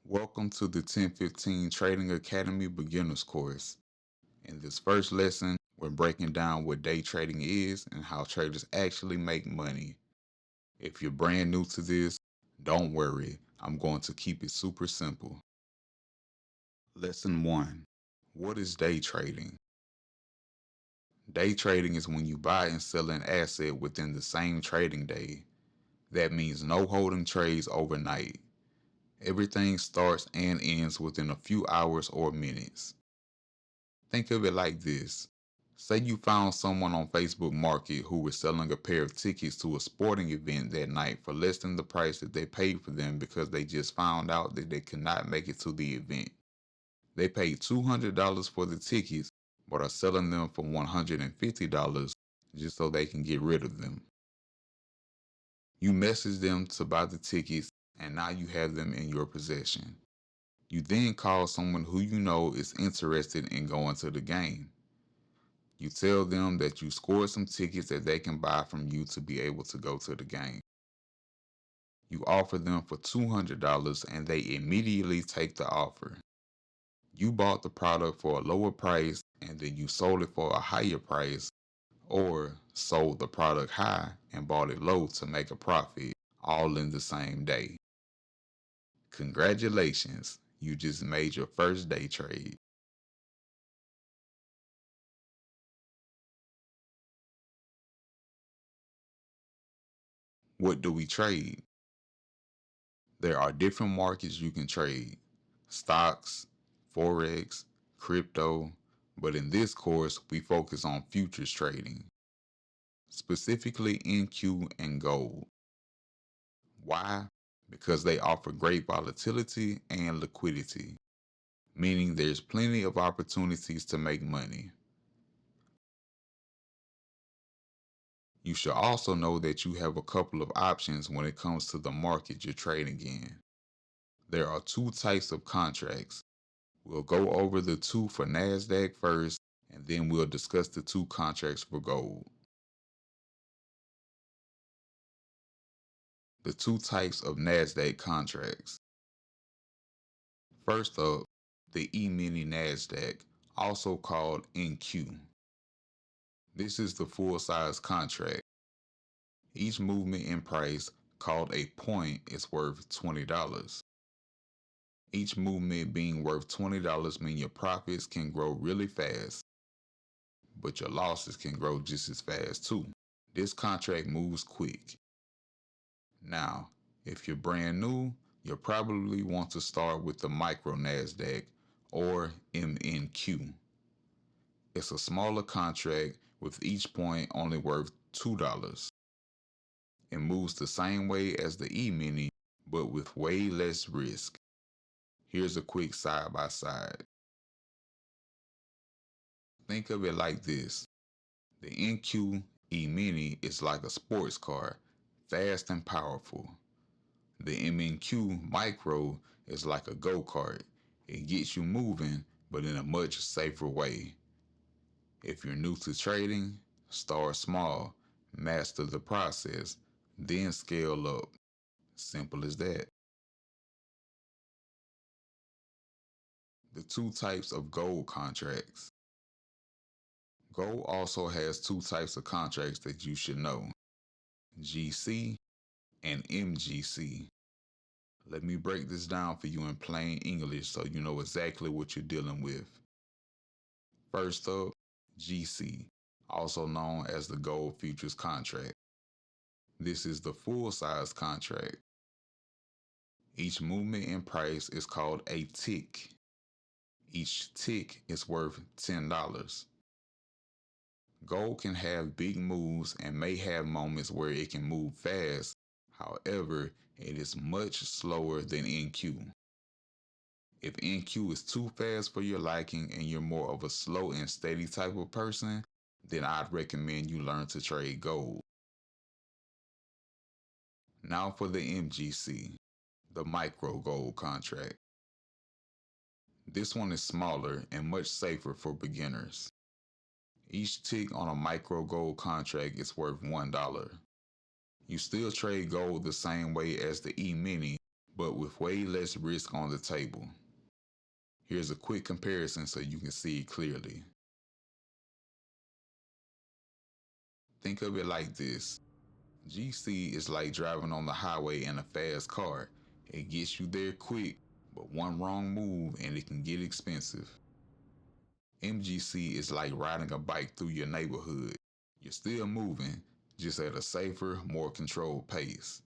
Welcome to the 1015 Trading Academy Beginners course. In this first lesson, we're breaking down what day trading is and how traders actually make money. If you're brand new to this, don't worry, I'm going to keep it super simple. Lesson 1. What is day trading? Day trading is when you buy and sell an asset within the same trading day. That means no holding trades overnight. Everything starts and ends within a few hours or minutes. Think of it like this. Say you found someone on Facebook Market who was selling a pair of tickets to a sporting event that night for less than the price that they paid for them because they just found out that they could not make it to the event. They paid $200 for the tickets but are selling them for $150 just so they can get rid of them. You message them to buy the tickets and now you have them in your possession. You then call someone who you know is interested in going to the game. You tell them that you scored some tickets that they can buy from you to be able to go to the game. You offer them for $200 and they immediately take the offer. You bought the product for a lower price and then you sold it for a higher price, or sold the product high and bought it low to make a profit, all in the same day. Congratulations, you just made your first day trade. What do we trade? There are different markets you can trade: stocks, forex, crypto, but in this course we focus on futures trading, specifically NQ and gold. Why? Because they offer great volatility and liquidity, meaning there's plenty of opportunities to make money. You should also know that you have a couple of options when it comes to the market you're trading in. There are two types of contracts. We'll go over the two for NASDAQ first, and then we'll discuss the two contracts for gold. The two types of NASDAQ contracts. First up, the E-mini NASDAQ, also called NQ. This is the full-size contract. Each movement in price, called a point, is worth $20. Each movement being worth $20 means your profits can grow really fast, but your losses can grow just as fast too. This contract moves quick. Now, if you're brand new, you'll probably want to start with the micro NASDAQ or MNQ. It's a smaller contract with each point only worth $2. It moves the same way as the E-mini, but with way less risk. Here's a quick side by side. Think of it like this. The NQ E-mini is like a sports car, fast and powerful. The MNQ Micro is like a go-kart. It gets you moving, but in a much safer way. If you're new to trading, start small, master the process, then scale up. Simple as that. The two types of gold contracts. Gold also has two types of contracts that you should know: GC and MGC. Let me break this down for you in plain English so you know exactly what you're dealing with. First up, GC, also known as the Gold Futures Contract. This is the full-size contract. Each movement in price is called a tick. Each tick is worth $10. Gold can have big moves and may have moments where it can move fast. However, it is much slower than NQ. If NQ is too fast for your liking and you're more of a slow and steady type of person, then I'd recommend you learn to trade gold. Now for the MGC, the micro gold contract. This one is smaller and much safer for beginners. Each tick on a micro gold contract is worth $1. You still trade gold the same way as the E-mini, but with way less risk on the table. Here's a quick comparison so you can see it clearly. Think of it like this. GC is like driving on the highway in a fast car. It gets you there quick, but one wrong move and it can get expensive. MGC is like riding a bike through your neighborhood. You're still moving, just at a safer, more controlled pace.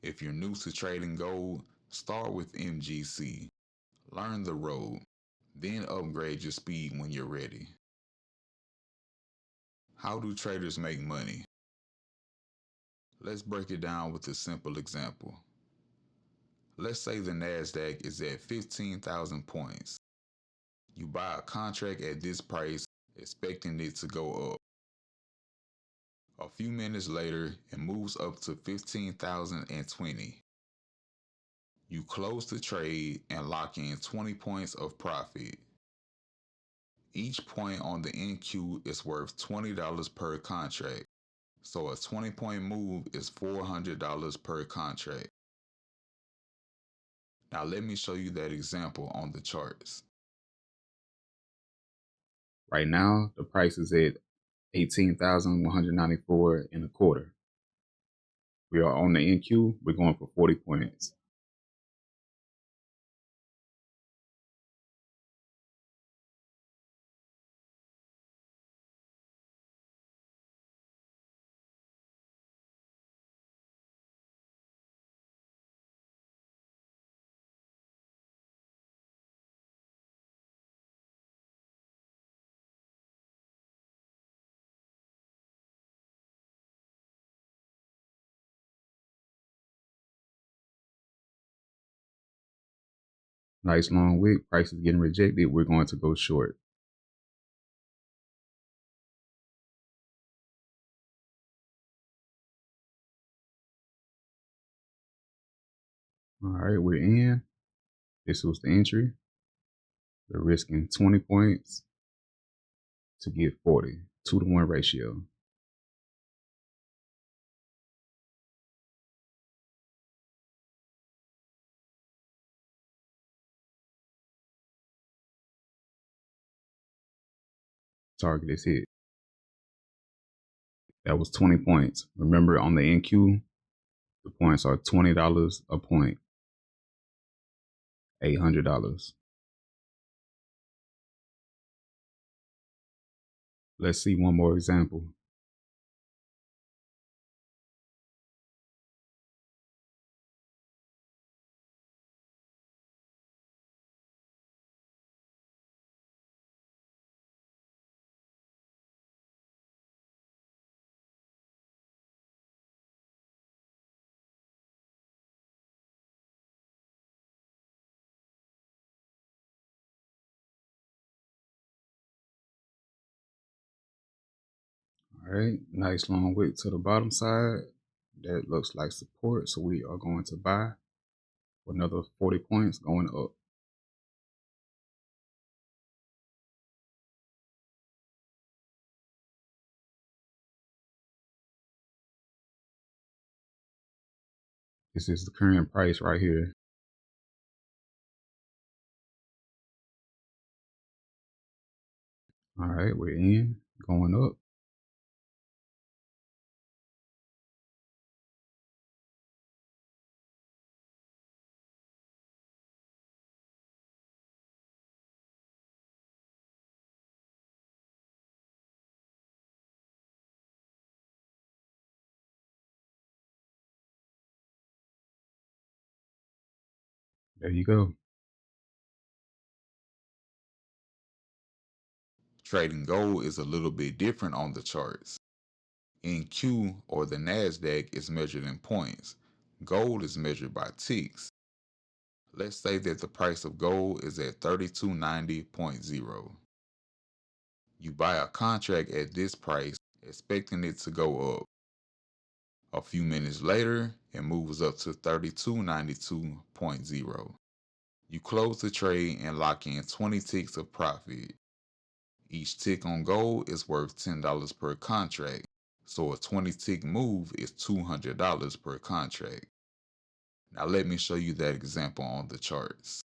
If you're new to trading gold, start with MGC. Learn the road, then upgrade your speed when you're ready. How do traders make money? Let's break it down with a simple example. Let's say the NASDAQ is at 15,000 points. You buy a contract at this price, expecting it to go up. A few minutes later, it moves up to 15,020. You close the trade and lock in 20 points of profit. Each point on the NQ is worth $20 per contract, so a 20-point move is $400 per contract. Now let me show you that example on the charts. Right now, the price is at 18,194 and a quarter. We are on the NQ, we're going for 40 points. Nice long wick, price is getting rejected, we're going to go short. All right, we're in. This was the entry. We're risking 20 points to get 40, 2-to-1 ratio. Target is hit. That was 20 points. Remember on the NQ, the points are $20 a point, $800. Let's see one more example. All right, nice long wick to the bottom side. That looks like support, so we are going to buy for another 40 points going up. This is the current price right here. All right, we're in, going up. There you go. Trading gold is a little bit different on the charts. NQ or the NASDAQ is measured in points. Gold is measured by ticks. Let's say that the price of gold is at 3290.0. You buy a contract at this price, expecting it to go up. A few minutes later, it moves up to 3292.0. You close the trade and lock in 20 ticks of profit. Each tick on gold is worth $10 per contract, so a 20 tick move is $200 per contract. Now let me show you that example on the charts.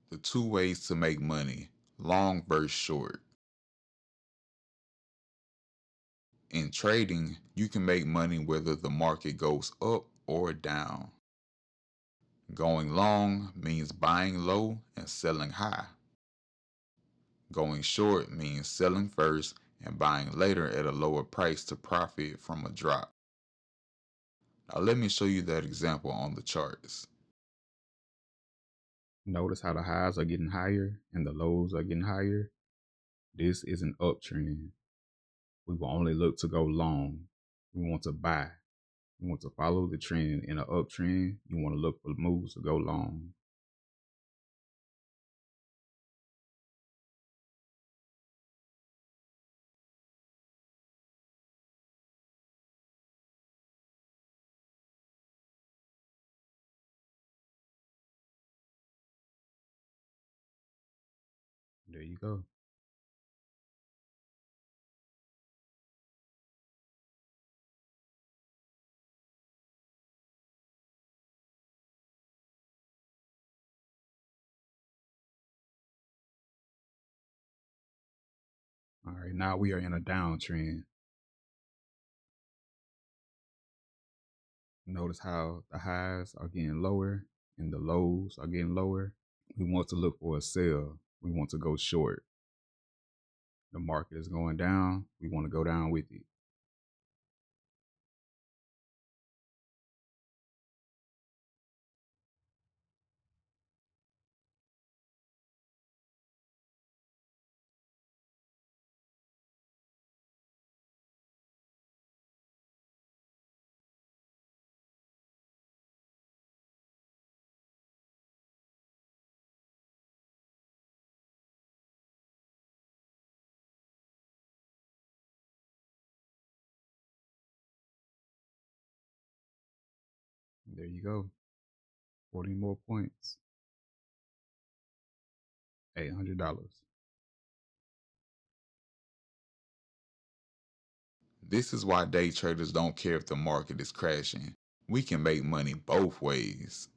The two ways to make money, long versus short. In trading, you can make money whether the market goes up or down. Going long means buying low and selling high. Going short means selling first and buying later at a lower price to profit from a drop. Now let me show you that example on the charts. Notice how the highs are getting higher and the lows are getting higher. This is an uptrend. We will only look to go long. We want to buy. You want to follow the trend in an uptrend. You want to look for moves to go long. There you go. All right, now we are in a downtrend. Notice how the highs are getting lower and the lows are getting lower. We want to look for a sell. We want to go short. The market is going down. We want to go down with it. There you go. 40 more points. $800. This is why day traders don't care if the market is crashing. We can make money both ways.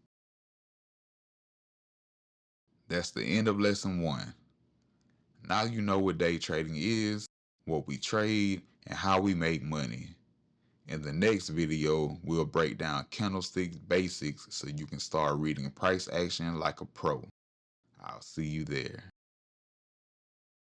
That's the end of lesson 1. Now you know what day trading is, what we trade, and how we make money. In the next video, we'll break down candlestick basics so you can start reading price action like a pro. I'll see you there.